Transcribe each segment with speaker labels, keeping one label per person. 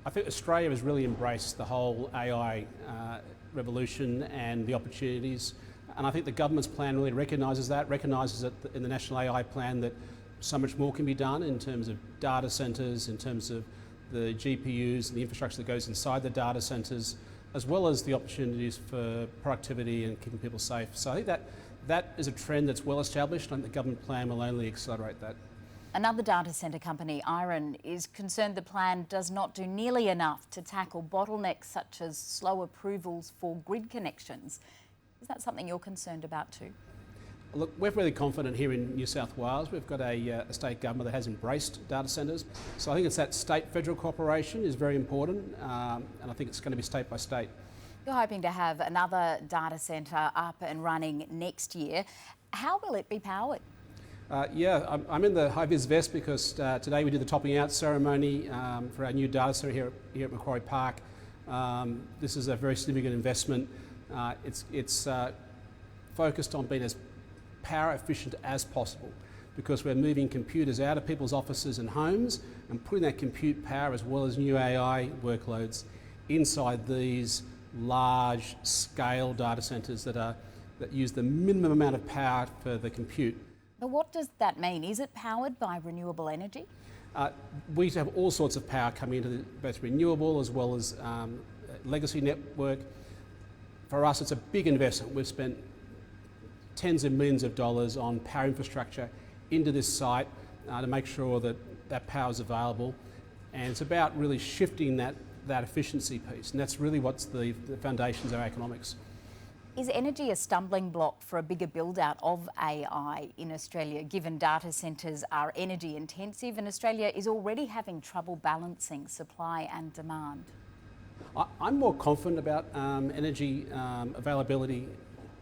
Speaker 1: I think Australia has really embraced the whole AI revolution and the opportunities, and I think the government's plan really recognises that, recognises that in the National AI Plan that so much more can be done in terms of data centres, in terms of the GPUs and the infrastructure that goes inside the data centres, as well as the opportunities for productivity and keeping people safe. So I think that is a trend that's well established, and the government plan will only accelerate that.
Speaker 2: Another data centre company, Iron, is concerned the plan does not do nearly enough to tackle bottlenecks such as slow approvals for grid connections. Is that something you're concerned about too?
Speaker 1: Look, we're really confident here in New South Wales. We've got a state government that has embraced data centres. So I think it's that state-federal cooperation is very important, and I think it's going to be state by state.
Speaker 2: You're hoping to have another data centre up and running next year. How will it be powered?
Speaker 1: I'm in the high-vis vest because today we did the topping out ceremony for our new data centre here at Macquarie Park. This is a very significant investment. It's focused on being as power efficient as possible, because we're moving computers out of people's offices and homes and putting that compute power as well as new AI workloads inside these large scale data centres that use the minimum amount of power for the compute.
Speaker 2: But what does that mean? Is it powered by renewable energy?
Speaker 1: We have all sorts of power coming into both renewable as well as legacy network. For us, it's a big investment. We've spent tens of millions of dollars on power infrastructure into this site to make sure that that power is available. And it's about really shifting that efficiency piece. And that's really what's the foundations of our economics.
Speaker 2: Is energy a stumbling block for a bigger build-out of AI in Australia, given data centres are energy intensive and Australia is already having trouble balancing supply and demand?
Speaker 1: I'm more confident about energy availability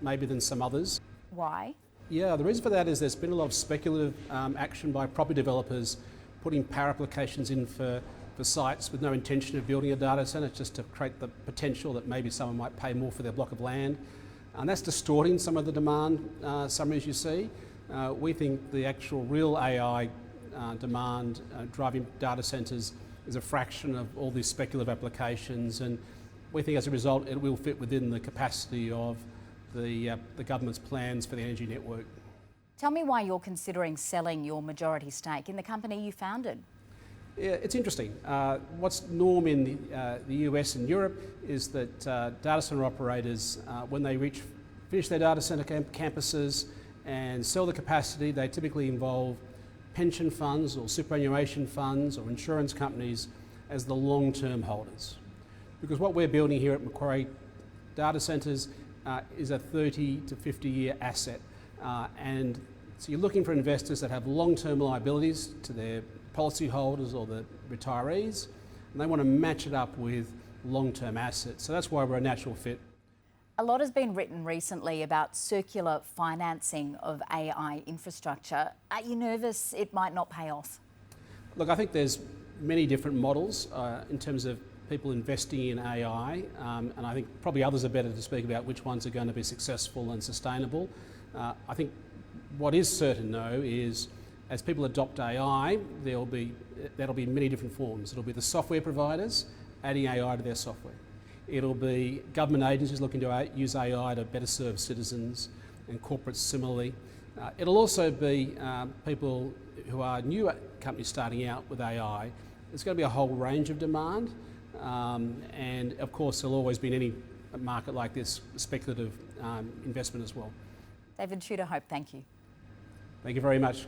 Speaker 1: maybe than some others.
Speaker 2: Why?
Speaker 1: Yeah, the reason for that is there's been a lot of speculative action by property developers putting power applications in for sites with no intention of building a data centre, just to create the potential that maybe someone might pay more for their block of land. And that's distorting some of the demand summaries you see. We think the actual real AI demand driving data centres is a fraction of all these speculative applications, and we think as a result it will fit within the capacity of the government's plans for the energy network.
Speaker 2: Tell me why you're considering selling your majority stake in the company you founded.
Speaker 1: Yeah, it's interesting. What's norm in the US and Europe is that data centre operators, when they finish their data centre campuses and sell the capacity, they typically involve pension funds or superannuation funds or insurance companies as the long-term holders. Because what we're building here at Macquarie Data Centres is a 30 to 50-year asset. And so you're looking for investors that have long-term liabilities to their policyholders or the retirees, and they want to match it up with long-term assets. So that's why we're a natural fit.
Speaker 2: A lot has been written recently about circular financing of AI infrastructure. Are you nervous it might not pay off?
Speaker 1: Look, I think there's many different models in terms of people investing in AI, and I think probably others are better to speak about which ones are going to be successful and sustainable. I think what is certain though is as people adopt AI, that'll be many different forms. It'll be the software providers adding AI to their software. It'll be government agencies looking to use AI to better serve citizens and corporates similarly. It'll also be people who are new companies starting out with AI. There's going to be a whole range of demand, and of course there'll always be in any market like this speculative investment as well.
Speaker 2: David Tudehope, thank you.
Speaker 1: Thank you very much.